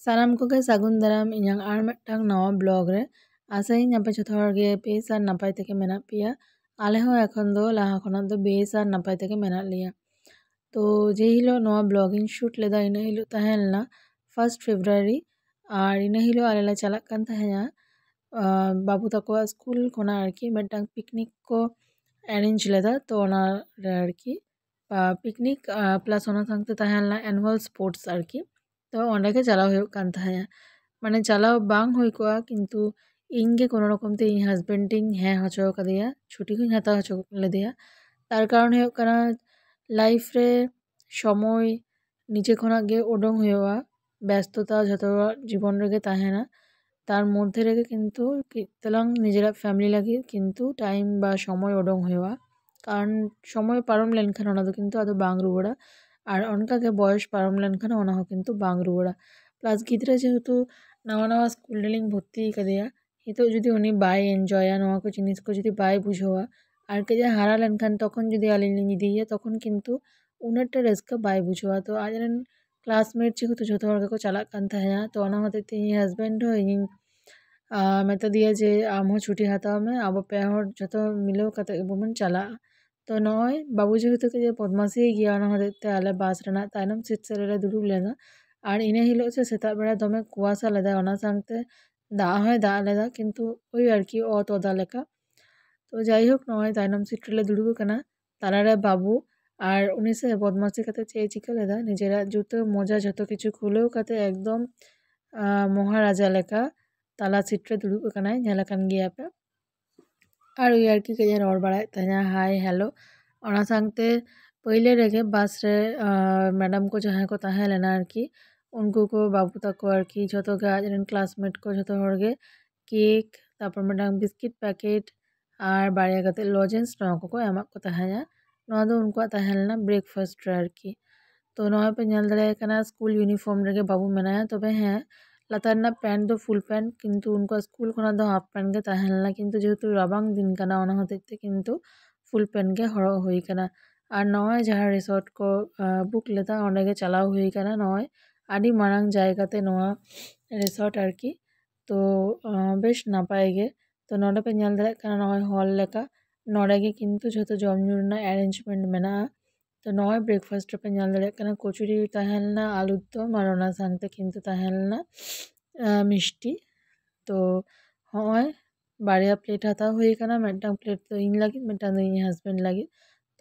सानाम Koge सागुन दाराम इᱧᱟᱝ are मिदटांग नवा blog रे आसाइᱧ आपे जᱚᱛᱚ हर गे बेस आर नापाय तेगे मेनाग पेया आले हो एखन दो लाहा खनाग दो बेस आर नापाय तेगे मेनाग लिया। तो जे हिलो नवा ब्लॉगिंग शूट लेदा इना हिलो तहेलना 1 फेब्रुआरी और इना हिलो आले ला चलाक कान तहेया बाबू तको स्कूल खोना आरकी मिदटांग पिकनिक को अरेंज लेदा तो ओना रे आरकी पिकनिक प्लस ओना संगते तहेलना एनुअल स्पोर्ट्स आरकी तो ओंडे के चलाव हुयो कान तहेया माने चलाव बांग हुई कोआ किंतु इनगे कोनो रकम ते इन हस्बैंडिंग है हचो कदिया छुट्टी को हता हचो लेदिया तार कारण हुयो कना लाइफ रे समय निजे खना गे ओडोंग हुयोआ व्यस्तता जतो जीवन रेगे ताहेना तार मध्य रेगे किंतु तलांग निजेरा फैमिली लागि किंतु टाइम बा समय ओडोंग हुयोआ कारण समय पारम लेनखान ओना दो किंतु आदो बांग रुवड़ा और उनका के बयस पारम लेनखान ओना हो किंतु बांग रुवड़ा प्लस गिद्रा जेहेतु नवा नवा स्कूल डेलिंग भर्ती कदिया हितो जुदी उनी बाय एनजॉय नवा को जिनिस को जुदी बाय बुझोआ और के हारा लेनखान तखन जुदी आलिनी दिए तखन किंतु उनारटा रस्का बाय बुझोआ तो आजरन क्लासमेट जेहेतु जतो हर को चलाक कान तहेया तो ओना होते हस्बैंड हो इन मेता दिया जे आमहो छुट्टी हाताव में अब पे हर जतो मिलो कते बुमन चला तो नय बाबू जेहेतु के बदमाशी गिया ओना होते आले बास रेना तायनम सीट सेलेरे दुड़ुब लेना और इना हिलो से सेता बेड़ा दमे कुआसा लेदा ओना सांगते दा होय दा लेदा किंतु ओई आरकी अतदा लेका तो जाई होक नय तायनम सीट रे दुड़ुब कना तारारे बाबू और उनी से बदमाशी कते चे चिका लेदा निजेरा जुतो मोजा जतो किछु खुलेও कते एकदम महाराजा लेका ताला सीट रे दुड़ुब कनाय नेला कान गिया पे और ओई आरकी के रड़ बाड़ाय तहेया हाय हेलो ओना सांगते पहिले रेगे बस रे मैडम को जहाँ को तहे लेना आरकी उनको को बाबू तको आरकी जतो गे आजरन क्लासमेट को जतो हरगे केक तापर मिदटांग बिस्किट पैकेट और बारिया कते लजेंस नवा को एमा को तहेया नवा दो उनको तहेलना ब्रेकफास्ट रे आरकी तो नवा पे नेल दाड़े कना स्कूल यूनिफॉर्म रेगे बाबू मेनाया तबे हैं लातारना पैंट दो फुल पैंट किंतु उनको स्कूल खोना दो हाफ पैंट गे तहेलना किंतु जेहेतु राबांग दिन कना ओना होते किंतु फुल पैंट गे हरो हुई कना और नवा जहाँ रिसोर्ट को बुक लेता ओंडे गे चलाव हुई कना नवा आदि मारांग जायगाते नवा रिसोर्ट आरकी तो बेश नापाय गे तो नोडे पे नेल दाड़े कना नवा हॉल लेका नोडे गे किंतु जतो जम ᱧᱩ रेना अरेंजमेंट मेना तो नवा ब्रेकफास्ट पे नेल दाड़े कना कचुरी तहेलना आलूर दम और ओना सांगते किंतु तहेलना मिष्टी तो हय बारिया प्लेट हाता हुई कना मिदटांग प्लेट तो इन लागि मिदटांग इन हस्बैंड लागि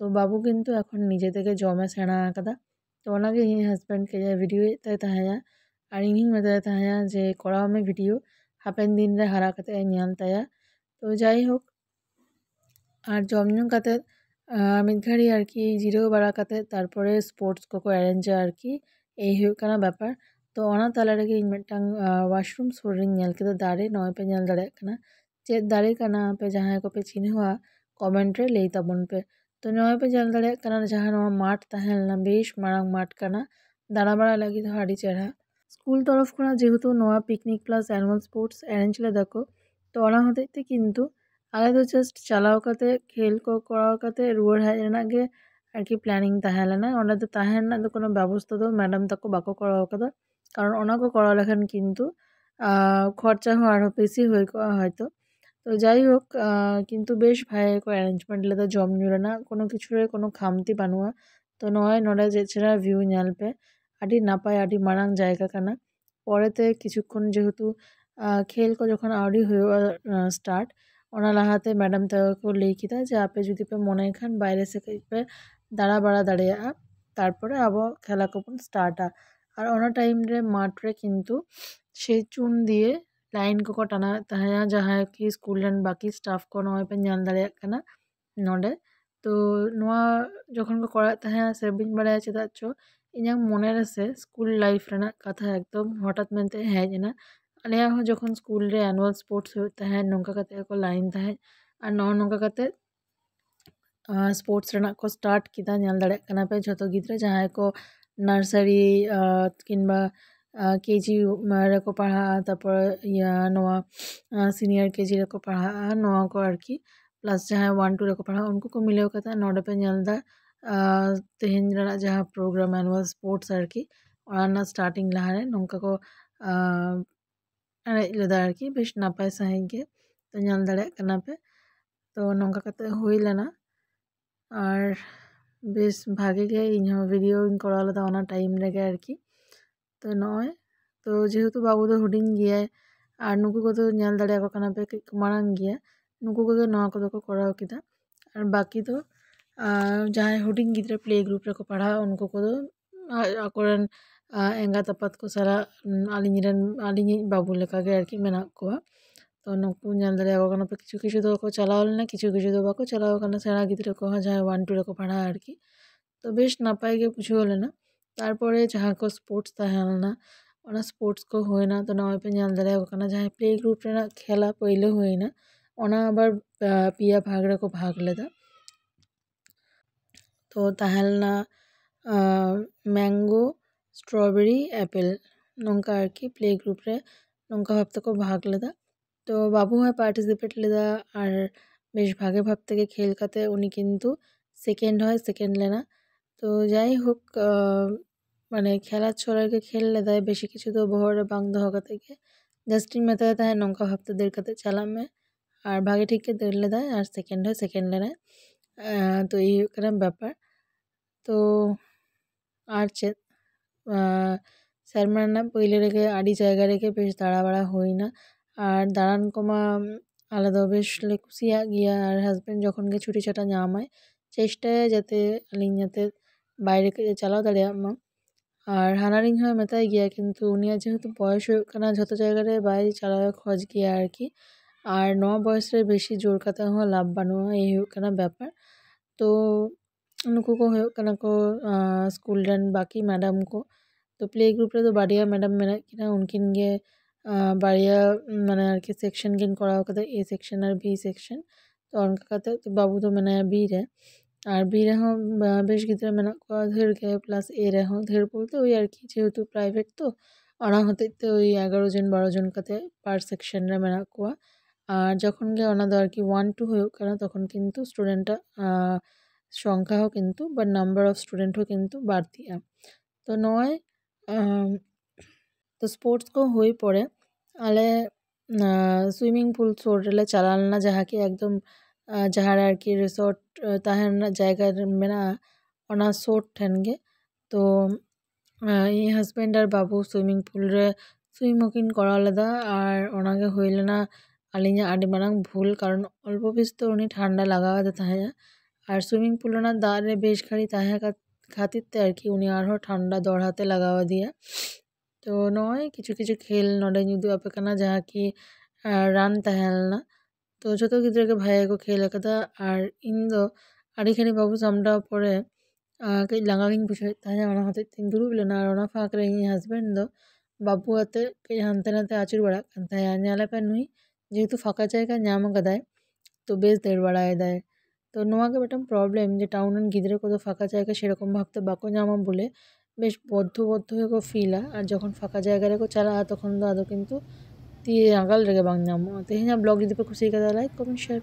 तो बाबू किंतु एखन निजे तेगे जमे सेना आकादा तो ओनागे इन हस्बैंड के भिडियो ते तहेया और इन मेता तहेया जे करा में भिडियो हापेन दिन रे हारा कते नेल ताया तो जाई होक और जमनु कते मिद घड़ी आरकी जिरो बाड़ा कते तारपरे स्पोर्ट्स को अरेंज आरकी এই हुयो कना ব্যাপার तो ओना ताला रेगे इन मिदटांग वाशरूम सोरिंग नेल केदा दारे नय पे नेल दाड़े कना चे दारे कना पे जहां को पे चिन्हवा कमेंट रे लेई तबन पे तो नय पे नेल दाड़े कना जहां नवा माठ तहेलना बेश मारांग माठ कना दाड़ा बाड़ा लगी तो हाड़ी चेहरा स्कूल तरफ खोना जेहेतु नवा picnic plus annual sports arrange ले देखो तो ओना होते किंतु आले तो जस्ट चलाव कते खेल को कराव कते रुवर हेज रेना गे आरकी प्लानिंग तहेलेना ओंडे तो तहेना तो कोनो व्यवस्था दो मैडम तको बाको कराव कदा कारण ओना को कराव लेखान किंतु खर्चा हो आरो बेशी हुई को हयतो तो जाई होक किंतु बेश भाई को अरेंजमेंट लेदा जम ᱧᱩ रेना कोनो किछु रे कोनो खामती बानुआ तो नय नोडे जेछरा ভিউ नेल पे आडी नापाय आडी मारांग जायगा काना परेते किछुक्षण जेहेतु खेल को जखन आउडी हुयो स्टार्ट ओना लाहाते मैडम तको लेई किदा जे आपे जुदी पे मने खान बाइरे से पे दाड़ा बाड़ा दाड़िया तारपरे आबो खेला को स्टार्ट और ओना टाइम रे माठ रे किंतु से चुन दिए लाइन को टाना तहेया जहाँ की स्कूल रेन बाकी स्टाफ को नय पे नेल दाड़िया कना नोडे तो नवा जखन को करा तहेया से बिन बाड़ाया चेदा चो इᱧᱟᱝ मने रे से स्कूल लाइफ रेना कथा एकदम हठात मेनते हेज ना आलिया हो जखन स्कूल रे एनुअल स्पोर्ट्स हुयो तहे नोंका कते को लाइन तहे और नोंका कते स्पोर्ट्स रेना को स्टार्ट किदा नेल दाड़े कना पे जतो गिद्रा जहाँ को नर्सरी किंबा केजी रे को पढ़ा तापर या नवा सीनियर केजी रे को पढ़ा नवा को आरकी प्लस जहाँ 1 2 रे को पढ़ा उनको को मिलेव कता नोडे पे नेल दा तेहेन रेना जहाँ प्रोग्राम एनुअल स्पोर्ट्स आरकी ᱚᱱᱟ ᱥᱴᱟᱨᱴᱤᱝ ᱞᱟᱦᱟᱨᱮ ᱱᱚᱝᱠᱟ ᱠᱚ ᱮᱱᱮᱡ ᱞᱮᱫᱟ ᱟᱨᱠᱤ ᱵᱮᱥ ᱱᱟᱯᱟᱭ ᱥᱟᱺᱦᱤᱡ ᱜᱮ ᱛᱚ ᱧᱮᱞ ᱫᱟᱲᱮᱭᱟᱜ ᱠᱟᱱᱟ ᱯᱮ ᱛᱚ ᱱᱚᱝᱠᱟ ᱠᱟᱛᱮ ᱦᱩᱭ ᱞᱮᱱᱟ ᱟᱨ বেশ ভাগে গে ইᱧᱦᱚᱸ ভিডিওᱧ ᱠᱚᱨᱟᱣ ᱞᱮᱫᱟ ᱚᱱᱟ ᱴᱟᱭᱤᱢ ᱨᱮᱜᱮ ᱟᱨᱠᱤ ᱛᱚ ᱱᱚᱜᱼᱚᱭ ᱛᱚ ᱡᱮᱦᱮᱛᱩ ᱵᱟᱹᱵᱩ ᱫᱚ ᱦᱩᱰᱤᱧ ᱜᱮᱭᱟᱭ ᱟᱨ ᱱᱩᱠᱩ ᱠᱚᱫᱚ ᱧᱮᱞ ᱫᱟᱲᱮᱭᱟᱠᱚ ᱠᱟᱱᱟ ᱯᱮ ᱠᱟᱹᱡ ᱠᱚ ᱢᱟᱨᱟᱝ ᱜᱮᱭᱟ ᱱᱩᱠᱩ ᱠᱚᱜᱮ ᱱᱚᱣᱟ ᱠᱚᱫᱚ ᱠᱚ ᱠᱚᱨᱟᱣ ᱠᱮᱫᱟ ᱟᱨ ᱵᱟᱹᱠᱤ ᱫᱚ ᱡᱟᱦᱟᱸᱭ ᱦᱩᱰᱤᱧ ᱜᱤᱫᱽᱨᱟᱹ ᱯᱞᱮ ᱜᱨᱩᱯ ᱨᱮᱠᱚ ᱯᱟᱲᱦᱟᱜᱼᱟ ᱩᱱᱠᱩ ᱠᱚᱫᱚ ᱟᱠᱚᱨᱮᱱ ᱮᱸᱜᱟᱛ ᱟᱯᱟᱛ ᱠᱚ ᱥᱟᱞᱟᱜ ᱟᱹᱞᱤᱧᱤᱡ ᱵᱟᱹᱵᱩ ᱞᱮᱠᱟᱜᱮ ᱟᱨᱠᱤ ᱢᱮᱱᱟᱜ ᱠᱚᱣᱟ ᱛᱚ ᱱᱩᱠᱩ ᱧᱮᱞ ᱫᱟᱲᱮᱭᱟᱠᱚ ᱠᱟᱱᱟ ᱯᱮ ᱠᱤᱪᱷᱩ ᱠᱤᱪᱷᱩ ᱫᱚᱠᱚ ᱪᱟᱞᱟᱣ ᱞᱮᱱᱟ ᱠᱤᱪᱷᱩ ᱠᱤᱪᱷᱩ ᱫᱚ ᱵᱟᱠᱚ ᱪᱟᱞᱟᱣ ᱟᱠᱟᱱᱟ ᱥᱮᱬᱟ ᱜᱤᱫᱽᱨᱟᱹ ᱠᱚᱦᱚᱸ ᱡᱟᱦᱟᱸᱭ 1-2 ᱨᱮᱠᱚ ᱯᱟᱲᱦᱟᱜᱼᱟ ᱟᱨᱠᱤ ᱛᱚ বেশ নাপাই ᱜᱮ বুঝাও লেনা তারপরে যাহা কো স্পোর্টস তাহেল না ওনা স্পোর্টস কো হয় না তো নয় পে ᱧᱮᱞ ᱫᱟᱲᱮᱭᱟᱠᱚ ᱠᱟᱱᱟ ᱡᱟᱦᱟᱸᱭ ᱯᱞᱮ ᱜᱨᱩᱯ ᱨᱮᱱᱟᱜ ᱠᱷᱮᱞᱟ ᱯᱳᱭᱞᱳ ᱦᱩᱭᱱᱟ ᱚᱱᱟ ᱟᱵᱟᱨ ᱯᱮᱭᱟ ᱵᱷᱟᱜᱽ ᱨᱮᱠᱚ ᱵᱷᱟᱜᱽ ᱞᱮᱫᱟ ᱛᱚ ᱛᱟᱦᱮᱸ ᱞᱮᱱᱟ ᱢᱮᱝᱜᱳ ᱥᱴᱨᱚᱵᱮᱨᱤ ᱮᱯᱮᱞ ᱱᱚᱝᱠᱟ ᱟᱨᱠᱤ ᱯᱞᱮ ᱜᱨᱩᱯ ᱨᱮ ᱱᱚᱝᱠᱟ ᱵᱷᱟᱵ ᱛᱮᱠᱚ ᱵᱷᱟᱜᱽ ᱞᱮᱫᱟ তো বাবু হ্যাঁ পার্টিসিপেট লেদা আর বেশ ভাগে ভাব থেকে খেল কাতে উনি কিন্তু সেকেন্ড হয় সেকেন্ড লেনা তো যাই হোক মানে খেলার ছড়াকে খেল লেদায় বেশি কিছু তো বহরে বাং দহ কাতে গে জাস্টিং মেতায় তাহে নৌকা ভাবতে দের কাতে চালামে আর ভাগে ঠিককে দের লেদায় আর সেকেন্ড হয় সেকেন্ড লেনায় তো এই কারণ ব্যাপার তো আর চেত ᱥᱮᱨᱢᱟ ᱯᱳᱭᱞᱳ ᱨᱮᱜᱮ ᱟᱹᱰᱤ ᱡᱟᱭᱜᱟ ᱨᱮᱜᱮ ᱵᱮᱥ ᱫᱟᱬᱟᱵᱟᱲᱟ ᱦᱩᱭᱱᱟ ᱟᱨ ᱫᱟᱬᱟᱱ ᱠᱚᱢᱟ ᱟᱞᱮ ᱫᱚ ᱵᱮᱥ ᱞᱮ ᱠᱩᱥᱤᱭᱟᱜ ᱜᱮᱭᱟ ᱟᱨ ᱦᱟᱥᱵᱮন্ᱰ ᱡᱚᱠᱷᱚᱱ ᱜᱮ ᱪᱷᱩᱴᱤ ᱪᱷᱟᱴᱟ ᱧᱟᱢᱟᱭ ᱪᱮᱥᱴᱟᱭᱟ ᱡᱟᱛᱮ ᱟᱹᱞᱤᱧ ᱡᱟᱛᱮ ᱵᱟᱭᱨᱮ ᱠᱟᱹᱡ ᱪᱟᱞᱟᱣ ᱫᱟᱲᱮᱭᱟᱜ ᱢᱟ ᱟᱨ ᱦᱟᱱᱟᱨᱤᱧ ᱦᱚᱸ ᱢᱮᱛᱟᱭ ᱜᱮᱭᱟ ᱠᱤᱱᱛᱩ ᱩᱱᱤᱭᱟᱜ ᱡᱮᱦᱮᱛᱩ ᱵᱚᱭᱚᱥ ᱦᱩᱭᱩᱜ ᱠᱟᱱᱟ ᱡᱷᱚᱛᱚ ᱡᱟᱭᱜᱟ ᱨᱮ ᱵᱟᱭ ᱪᱟᱞᱟᱣ ᱠᱷᱚᱡ ᱜᱮᱭᱟ ᱟᱨᱠᱤ ᱟᱨ ᱱᱚᱣᱟ ᱵᱚᱭᱚᱥ ᱨᱮ ᱵᱮᱥᱤ ᱡᱳᱨ ᱠᱟᱛᱮ ᱦᱚᱸ ᱞᱟᱵᱷ ᱵᱟᱹᱱᱩᱜᱼᱟ এই ᱦᱩᱭᱩᱜ ᱠᱟᱱᱟ ᱵᱮᱯᱟর ᱛᱚ ᱱᱩᱠᱩ ᱠᱚ ᱦᱩᱭᱩᱜ ᱠᱟᱱᱟ ᱠᱚ ᱥᱠᱩᱞ ᱨᱮᱱ ᱵᱟᱹᱠᱤ ᱢᱮᱰᱟᱢ ᱠᱚ तो प्ले ग्रुप रे तो बाड़िया मैडम मेना किना उनकिन गे बाड़िया माने आरकी सेक्शन किन कराव कते ए सेक्शन और बी सेक्शन तो उनका कते तो बाबू तो मैंने बी रे और बी रे हों बेश गिद्रा मेना को धीर के प्लस ए रे हों धीर बोलते वही आरकी जेहेतु प्राइवेट तो ओना होते तो वही 11 जन 12 जन कते पार सेक्शन रे मेना को আর যখন গে ওনা দো আরকি 1-2 হয়ে কারণ তখন কিন্তু স্টুডেন্টটা সংখ্যাও কিন্তু বা নাম্বার অফ স্টুডেন্টও কিন্তু বাড়তিয়া তো নয় तो स्पोर्ट्स को हुई पड़े आले सुइमिंग पूल सोरेले चालाना जहाँ की एकदम जहाँ आरकी रिसोर्ट ताहेन जायगा मेना ओना सोट ठेनगे तो ये हस्बैंड और बाबू सुइमिंग पूल रे सुइम हकिन करा लेदा और ओनागे हुईलेना आलिना आडी मारांग भूल कारण अल्प बिस्तर उनी ठंडा लगा दे ताहे और सुइमिंग पूल ना दार रे बेश घड़ी ताहे का खातिर ते आरकी उनी आरो ठंडा दौड़ाते लगावा दिया तो नय किछु किछु खेल नडे जुदु अपेकाना जहाँ की रान तहेलना तो जो गिद्रा के भाई को खेल कदा और इन दो आड़ी खानी बाबू सामडा पड़े कई लांगा गिन बुझाई ताहे ओना होते तीन दुरुब लेना और ओना फाक रे हस्बैंड दो बाबू आते कई हानते नाते आचुर बड़ा ताहे आने पे नुई जेहेतु फाका जायगा ᱧᱟᱢ ᱠᱟᱫᱟᱭ तो बेस देर बड़ाय दाय तो नोआ के बेटम प्रॉब्लम जे टाउन एंड गिद्रे को तो फाका जायगा सेरकम भाबते बाको ᱧামা बोले बेश बद्ध को फिला और जखन फाका जायगा को चला तखन दो आदो किन्तु ती आगाल रेगे बांग ᱧᱟᱢᱚᱜᱼᱟ तेहेᱧᱟᱜ ब्लॉग जुदी पे खुशी कदा लाइक कमेंट शेयर